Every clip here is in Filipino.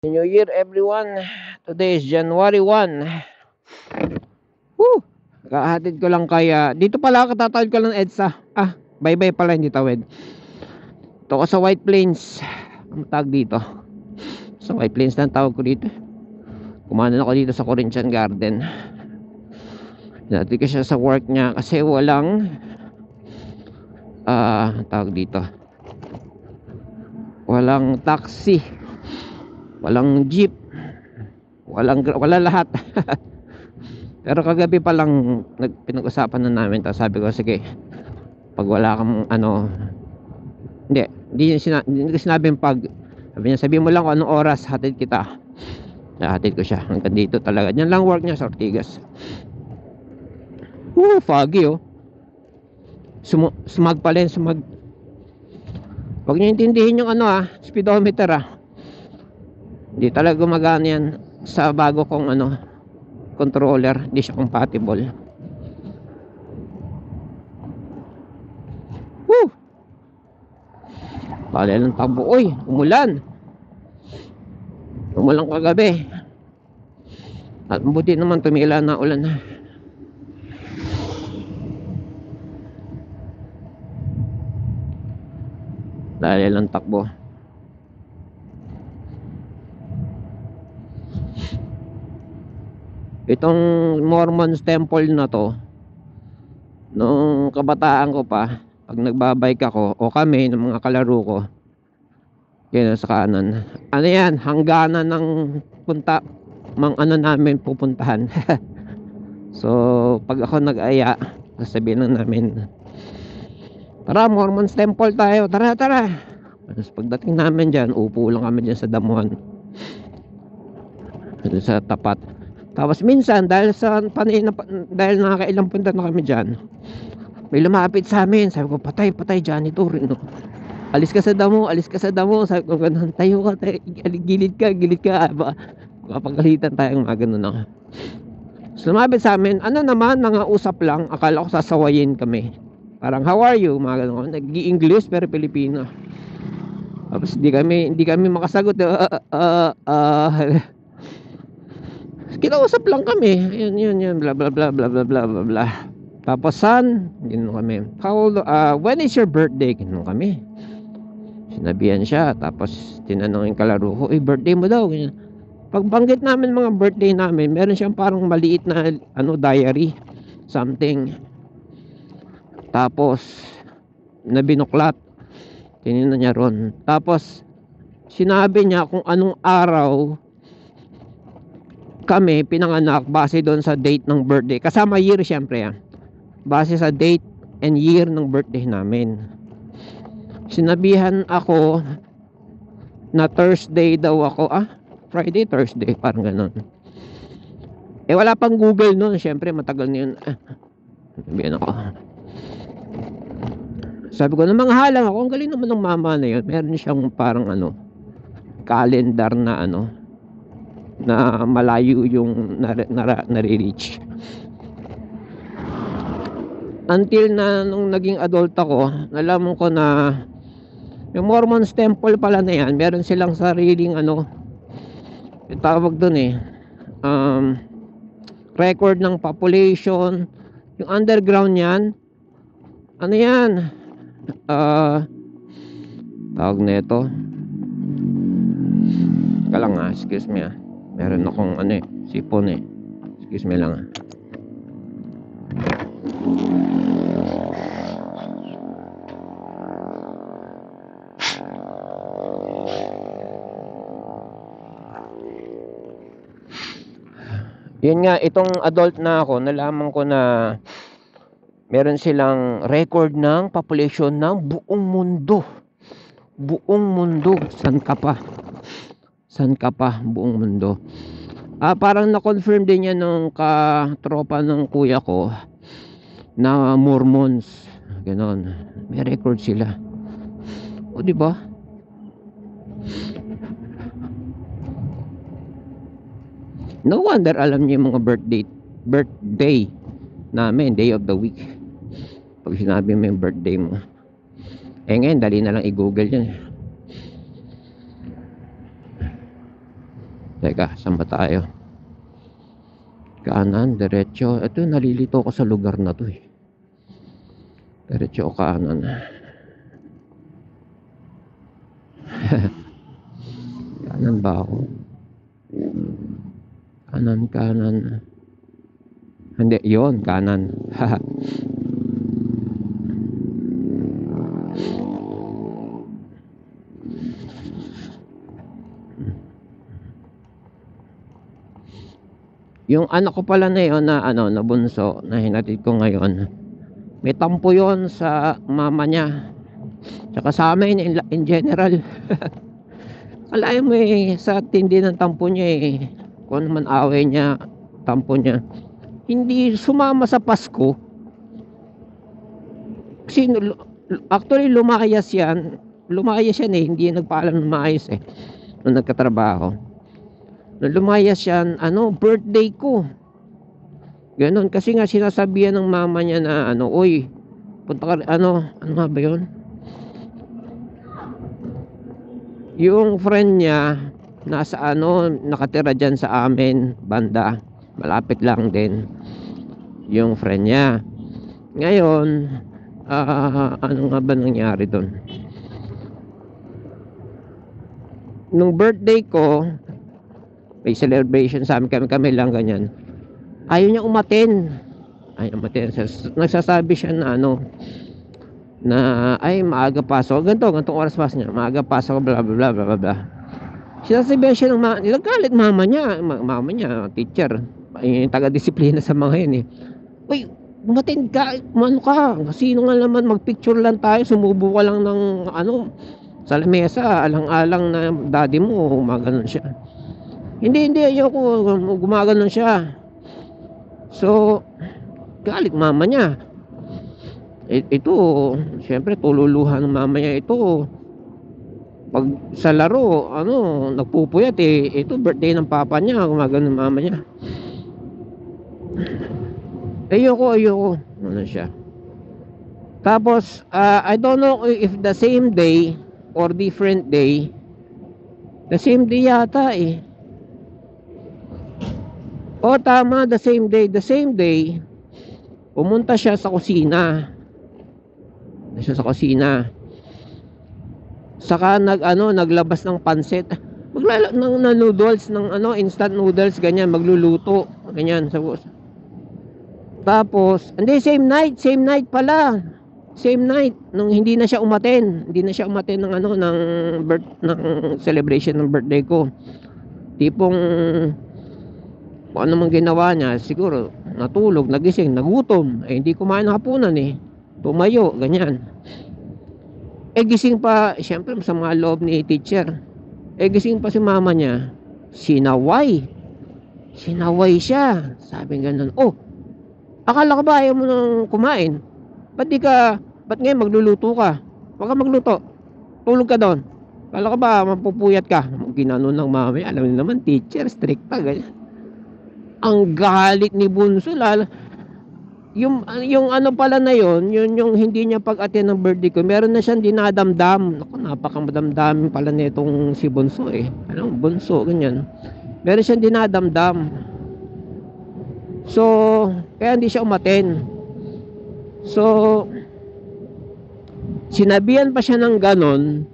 New Year everyone. Today is January 1. Woo! Kahatid ko lang kaya. Dito pala katatawid ko lang EDSA. Bye-bye pala hindi tawid. Ito ko sa White Plains. Ang tawag dito. Sa White Plains lang tawag ko dito. Kumanan ako dito sa Corinthian Garden. Dati ko siya sa work niya kasi walang tawag dito. Walang taxi. Walang jeep. Wala lahat. Pero kagabi pa lang pinag-usapan na namin. Tapos sabi ko, sige, pag wala kang hindi ko sinabing pag. Sabi mo lang kung anong oras hatid kita. Hatid ko siya hanggang dito talaga. Yan lang work niya sa Ortigas. Foggy oh. Smog pala yun, smog. Huwag niyo intindihin yung speedometer Hindi talaga gumagana yan sa bago kong controller. Hindi siya compatible. Bale lang takbo. Uy, umulan kagabi. At mabuti naman tumila na ulan na. Dahil lang takbo. Itong Mormon's Temple na to, nung kabataan ko pa, pag nagbabike ako o kami ng mga kalaro ko, yun sa kanan, yan, hangganan ng punta namin pupuntahan. So pag ako nag-aya, sasabihin lang namin, tara Mormon's Temple tayo, tara. Tapos pagdating namin dyan, upo lang kami dyan sa damuhan, sa tapat. Tapos minsan dahil dahil nakakailang punta na kami dyan, may lumapit sa amin. Sabi ko, patay janitor, no? Alis ka sa damo. Sabi ko, ganun, tayo ka, gilid ka. Kapagalitan tayong mga ganun ako. So lumapit sa amin, nangausap lang. Akala ko sasawayin kami. Parang, how are you? Mga ganun. Nag-i-English pero Pilipino. Tapos hindi kami makasagot. Kinausap lang kami. Yun, bla bla bla. Tapos ganoon kami. When is your birthday? Ganoon kami. Sinabihan siya. Tapos tinanong yung kalaro ko, birthday mo daw. Ganyan. Pagbanggit namin mga birthday namin, meron siyang parang maliit na diary, something. Tapos na binuklat. Tinignan niya ron. Tapos sinabi niya kung anong araw kami pinanganak base doon sa date ng birthday. Kasama year syempre base sa date and year ng birthday namin. Sinabihan ako na Thursday daw ako. Friday, Thursday, parang gano'n. Wala pang Google noon, syempre matagal na yun. Sinabihan ako. Sabi ko, namanghalang ako. Ang galing naman ng mama na yun. Meron siyang parang calendar na na malayo yung nare-reach. Until na nung naging adult ako, nalaman ko na yung Mormon's Temple pala na yan, meron silang sariling tawag dun record ng population. Yung underground yan, yan, tawag nito, lang excuse me meron akong sipon excuse me lang yun nga, itong adult na ako, nalaman ko na meron silang record ng population ng buong mundo. Saan ka pa buong mundo. Parang na-confirm din yan nung katropa ng kuya ko na Mormons, ganon, may record sila. O diba? No wonder alam niyo yung mga birthday namin, day of the week. Pag sinabi mo yung birthday mo, ngayon dali na lang i-google yan. Teka, saan ba tayo? Kanan, diretso. Ito, nalilito ko sa lugar na to eh. Diretso o kanan? Kanan ba ako? Kanan. Hindi, yon kanan. Yung anak ko pala na yun na na bunso na hinatid ko ngayon, may tampo yon sa mama niya tsaka sa amin in general. Alay mo eh, sa tindi ng tampo niya eh, kung naman away niya, tampo niya, hindi sumama sa Pasko. Kasi actually lumayas yan eh, hindi nagpaalam ng maayos eh nung nagkatrabaho. Nung lumayas yan, birthday ko. Ganon, kasi nga sinasabihan ng mama niya na uy, punta ka, ano nga ba yun? Yung friend niya, nasa nakatira dyan sa amin, banda. Malapit lang din. Yung friend niya. Ngayon, ano nga ba nangyari doon? Nung birthday ko, may celebration sa amin, kami lang ganyan. Ayaw niya umaten. Nagsasabi siya na na ay maaga pasok. Ganitong oras pasok niya. Maaga pasok, bla bla bla bla bla. Sinasabihan siya ng nagagalit mama niya, teacher. Yung taga-disiplina sa mga yun eh. Uy, umaten ka, ano ka? Sino nga naman, magpicture lang tayo, sumubo ka lang ng sa lamesa, alang-alang na daddy mo, gumaganon siya. Hindi, ayoko, gumaganon siya. So, galit mama niya. Ito, syempre, tululuhan ng mama niya ito. Pag sa laro, nagpupuyat eh. Ito, birthday ng papa niya, gumaganon ng mama niya. Ayoko. Ano siya. Tapos, I don't know if the same day or different day. The same day yata eh. O tama, the same day, pumunta siya sa kusina. Saka naglabas ng pansit. Ng noodles, ng instant noodles, ganyan, magluluto, ganyan. Tapos, hindi, same night pala. Same night, nung hindi na siya umaten ng ng celebration ng birthday ko. Tipong kung ano man ginawa niya, siguro natulog, nagising, nagutom, hindi kumain ng hapunan eh, tumayo, ganyan. Gising pa, syempre sa mga loob ni teacher, gising pa si mama niya, sinaway siya, sabi ganun. Oh, akala ko ba ayaw mo nang kumain? Ba't ngayon magluluto ka? Huwag ka magluto, tulog ka doon. Akala ko ba mapupuyat ka? Ginanon ng mama, alam niyo naman, teacher, strict pa, ganyan. Ang galit ni Bunso, yung pala na yun, yung hindi niya pag-attend ng birthday ko, meron na siyang dinadamdam. Naku, napakamadamdamin pala nitong si Bunso eh. Bunso, ganyan. Meron siyang dinadamdam. So, kaya hindi siya umattend. So, sinabihan pa siya ng ganon,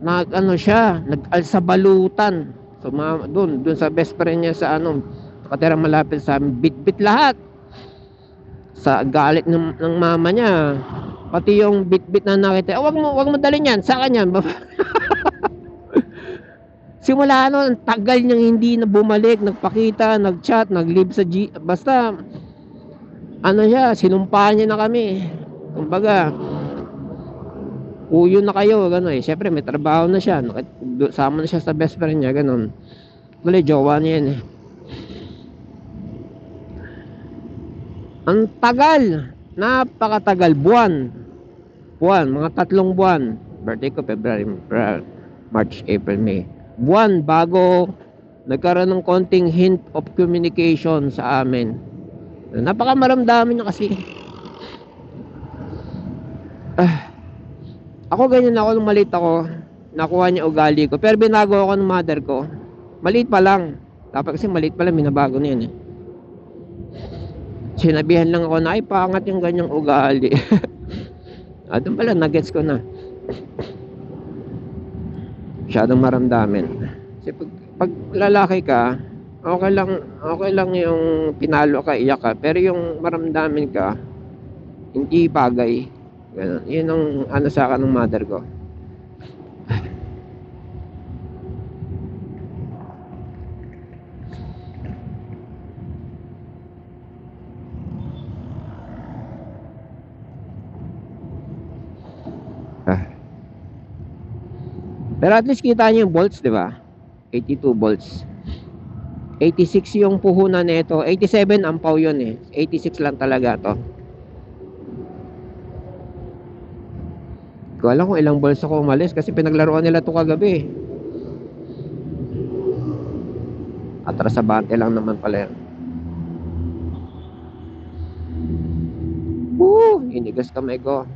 nag-alsabalutan. So, doon sa best friend niya sa nakatirang malapit sa amin, bit lahat. Sa galit ng mama niya, pati yung bit na nakita, wag mo dalhin yan, sa akin yan. Simula ang tagal niyang hindi na bumalik, nagpakita, nag-chat, nag-live sa basta sinumpahan niya na kami. Kumbaga, uyo na kayo, gano'n eh. Siyempre, may trabaho na siya. Sama na siya sa best friend niya, gano'n. Wala, jowa niya yan eh. Ang tagal. Napakatagal. Buwan. Mga 3 buwan. Birthday ko, February, March, April, May. Buwan bago nagkaroon ng konting hint of communication sa amin. Napakamaramdamin niya kasi. Ako ganyan ako nung maliit ako. nakuha niya ugali ko. Pero binago ako ng mother ko. Maliit pa lang. Dapat kasi maliit pa lang, binabago na yun eh. Sinabihan lang ako na, ay pangat yung ganyang ugali. Doon pala, nagets ko na. Masyadong maramdamin. Kasi pag lalaki ka, okay lang yung pinalo ka, iyak ka. Pero yung maramdamin ka, hindi bagay. Ganun. Yun ang ano sa akin ng mother ko. Pero at least kita niyo yung volts, di ba? 82 volts. 86 yung puhunan nito. 87 ampaw yun eh. 86 lang talaga to. Ko alam kung ilang volts ako umalis kasi pinaglaruan nila to kagabi. Atrasabante lang naman pala yan. Inigas kamay ko.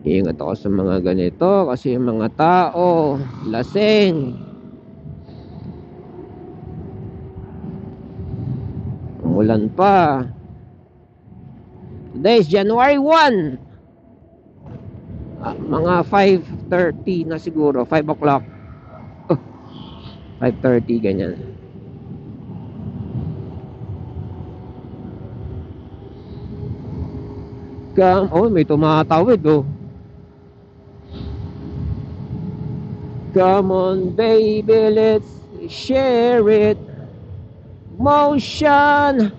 Ingat ako sa mga ganito kasi yung mga tao lasing. Umulan pa. Today is January 1. Mga 5:30 na siguro, 5 o'clock. 5:30 ganyan. May tumatawid oh. Come on baby, let's share it. Motion.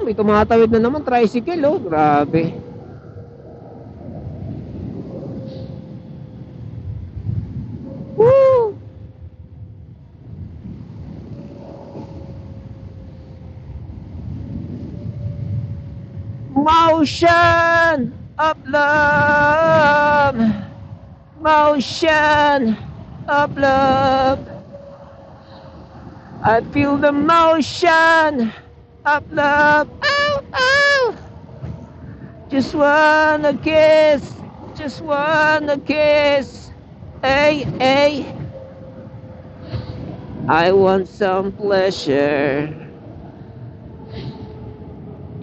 May tumatawid na naman, tricycle oh. Grabe. Woo! Motion of love. Motion of love. I feel the motion of love. Ow, ow. Just wanna kiss. Just wanna kiss. Hey, hey. I want some pleasure.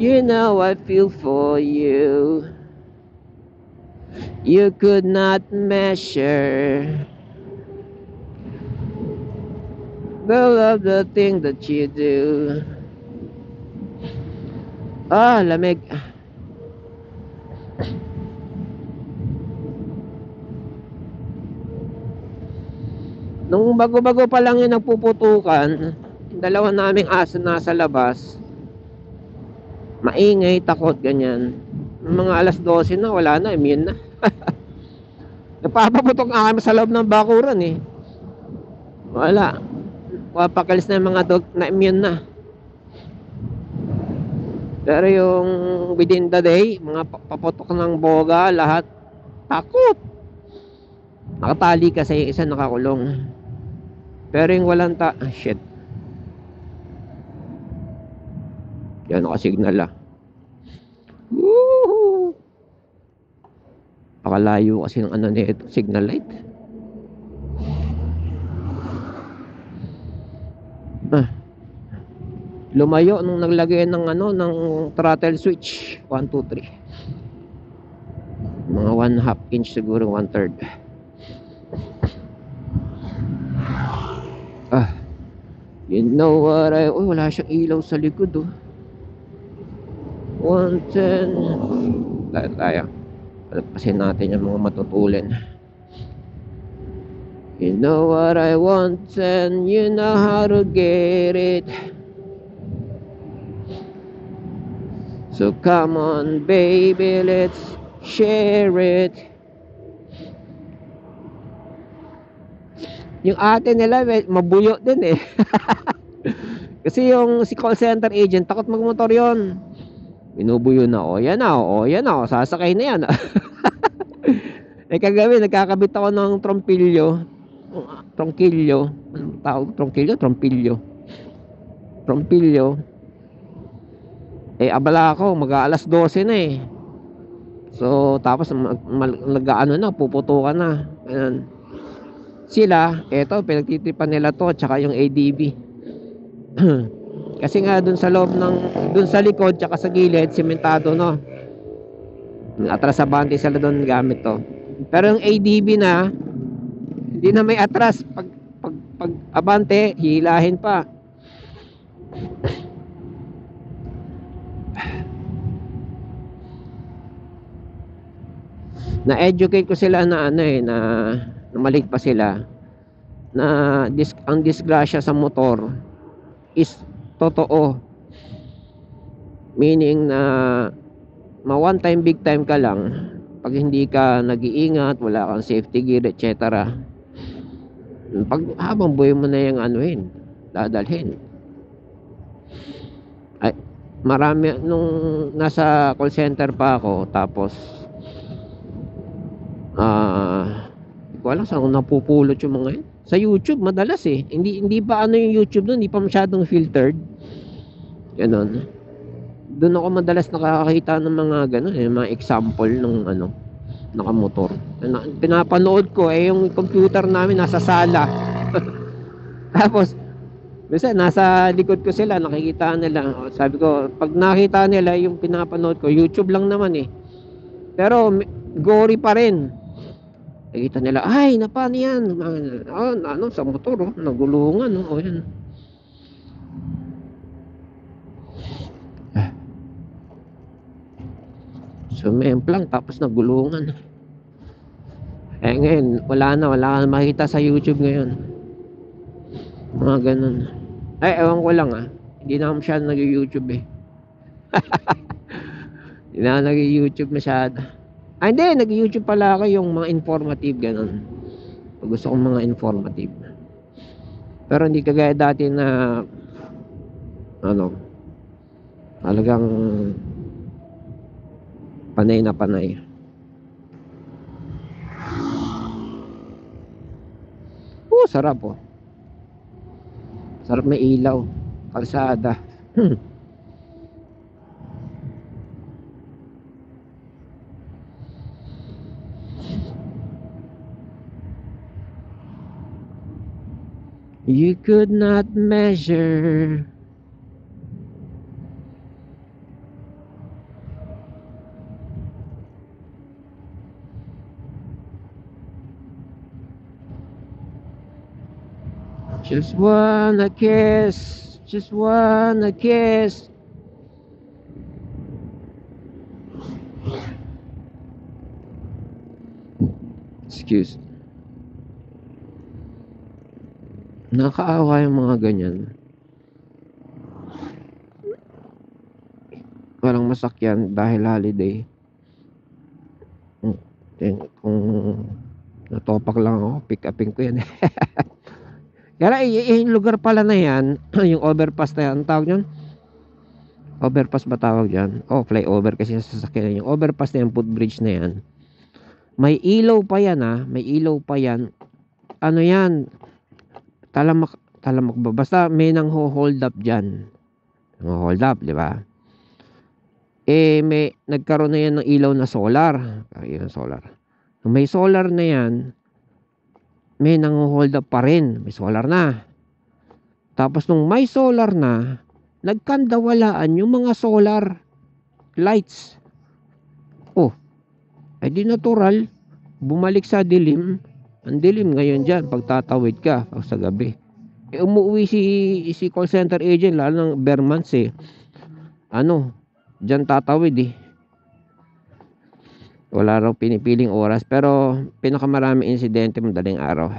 You know I feel for you. You could not measure the love, the thing that you do. Lamig. Nung bago-bago pa lang yung nagpuputukan, dalawa naming aso nasa labas. Maingay, takot, ganyan. Mga alas 12 na, wala na, immune na. Napapaputok nga kami sa loob ng bakuran eh. Wala. Papakalis na yung mga dog na immune na. Pero yung within the day, mga paputok ng boga, lahat takot. Nakatali kasi yung isa nakakulong. Pero yung walang shit. Yan, nakasignal ah. Woohoo! Pakalayo kasi ng ano nito, signal light. Lumayo nung naglagay ng ng throttle switch. 1, 2, 3. Mga 1/2 inch siguro, 1/3. You know what wala siyang ilaw sa likod oh. 110. Tayo. Palapasin natin yung mga matutulin. You know what I want and you know how to get it. So come on baby, let's share it. Yung ate nila mabuyo din eh. Kasi yung si call center agent takot magmotor yon. Binubuyo na yan na sasakay na yan. Kagabi nagkakabit ako ng trompilyo. Anong tawag? Trompilyo. Abala ako, mag-aalas 12 na eh. So, tapos nag-ano na, puputukan na. Ayan. Sila, eto, pinagtitipan nila to, tsaka yung ADB. Kasi nga dun sa loob ng, dun sa likod, tsaka sa gilid, simentado no. Atras abante sila dun gamit to. Pero yung ADB na, hindi na may atras. Pag abante, hilahin pa. Na-educate ko sila na ano eh, na malig pa sila na ang disgrasya sa motor is totoo, meaning na one time big time ka lang pag hindi ka nag-iingat, wala kang safety gear etc. Pag habang buhay mo na yung anuhin, dadalhin. Ay, marami nung nasa call center pa ako, tapos ko alam saan napupulot yung mga yun. Sa YouTube madalas eh. Hindi pa ano yung YouTube doon, hindi pa masyadong filtered. Ganon. Doon ako madalas nakakakita ng mga ganon eh, mga example ng ano, nakamotor. Pinapanood ko eh, yung computer namin nasa sala. Tapos minsan nasa likod ko sila, nakikita nila. Sabi ko, pag nakita nila yung pinapanood ko, YouTube lang naman eh. Pero gory pa rin. Nakita nila, ay, napano yan? Ano, sa motor, oh, nagulungan, oh, yan. Sumemplang, tapos nagulungan. Ngayon, wala ka na makita sa YouTube ngayon. Mga ganun. Ewan ko lang hindi na masyado nag-YouTube eh. Hindi na nag-YouTube masyado. Hindi, nag-YouTube pala ako yung mga informative, ganun. Gusto kong mga informative. Pero hindi kagaya dati na ano, talagang panay na panay. Sarap oh. Sarap, may ilaw, kalsada. You could not measure just wanna kiss, just wanna kiss. Excuse. Nakakaawa yung mga ganyan. Walang masakyan dahil holiday. Kung natopak lang ako, pick upin ko yan. Kaya yung lugar pala na yan, yung overpass na yan, ang tawag yun? Overpass ba tawag yan? Flyover kasi sa sasakyan. Yung overpass na yan, footbridge na yan, may ilaw pa yan may ilaw pa yan. Ano yan? Talamak ba? Basta may nang hold up dyan. Hold up, di ba? May nagkaroon na yan ng ilaw na solar. Ayun, solar. May solar na yan, may nang hold up pa rin. May solar na. Tapos nung may solar na, nagkandawalaan yung mga solar lights. Di natural, bumalik sa dilim. Ang dilim ngayon dyan pag tatawid ka pag sa gabi. Umuwi si call center agent, lalo ng bare months dyan tatawid wala raw pinipiling oras, pero pinakamaraming insidente madaling araw.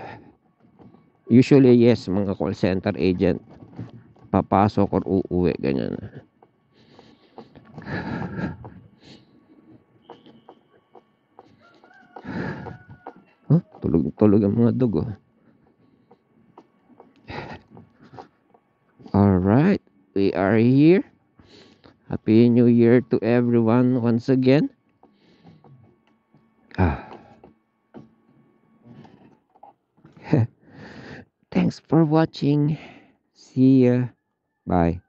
Usually yes, mga call center agent papasok or uuwi, ganyan. Tulog ang mga dugo. Alright, we are here. Happy New Year to everyone once again. Thanks for watching. See ya. Bye.